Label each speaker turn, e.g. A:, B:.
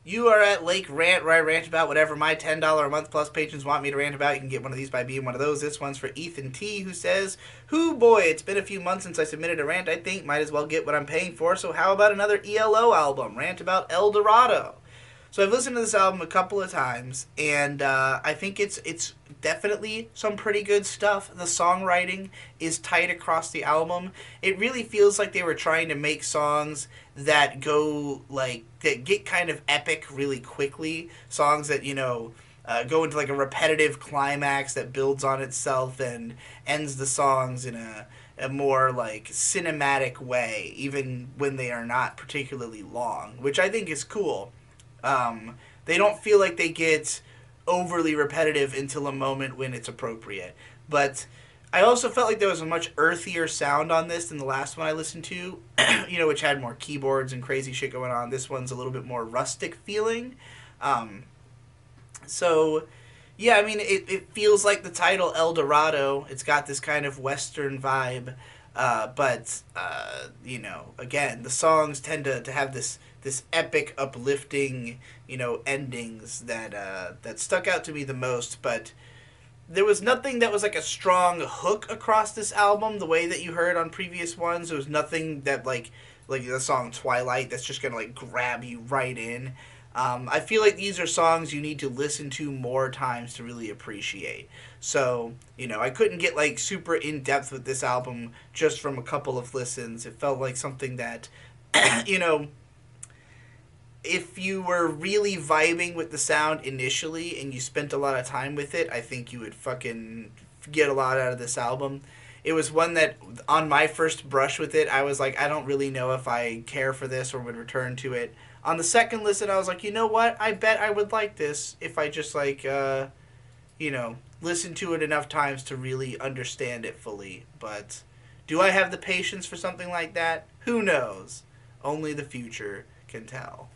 A: You are at Lake Rant, where I rant about whatever my $10 a month plus patrons want me to rant about. You can get one of these by being one of those. This one's for Ethan T, who says, "Whoo boy, it's been a few months since I submitted a rant, I think. Might as well get what I'm paying for, so how about another ELO album? Rant about El Dorado." So I've listened to this album a couple of times, and I think it's definitely some pretty good stuff. The songwriting is tight across the album. It really feels like they were trying to make songs that go like that get kind of epic really quickly. Songs that go into like a repetitive climax that builds on itself and ends the songs in a more like cinematic way, even when they are not particularly long, which I think is cool. They don't feel like they get overly repetitive until a moment when it's appropriate. But I also felt like there was a much earthier sound on this than the last one I listened to, which had more keyboards and crazy shit going on. This one's a little bit more rustic feeling. Um, so, yeah, I mean, it feels like the title El Dorado. It's got this kind of Western vibe. But again, the songs tend to have this epic, uplifting, endings that stuck out to me the most. But there was nothing that was like a strong hook across this album the way that you heard on previous ones. There was nothing that like the song Twilight that's just gonna like grab you right in. I feel like these are songs you need to listen to more times to really appreciate. So, I couldn't get like super in depth with this album just from a couple of listens. It felt like something that, you know, if you were really vibing with the sound initially and you spent a lot of time with it, I think you would fucking get a lot out of this album. It was one that, on my first brush with it, I was like, I don't really know if I care for this or would return to it. On the second listen, I was like, you know what? I bet I would like this if I just, listen to it enough times to really understand it fully. But do I have the patience for something like that? Who knows? Only the future can tell.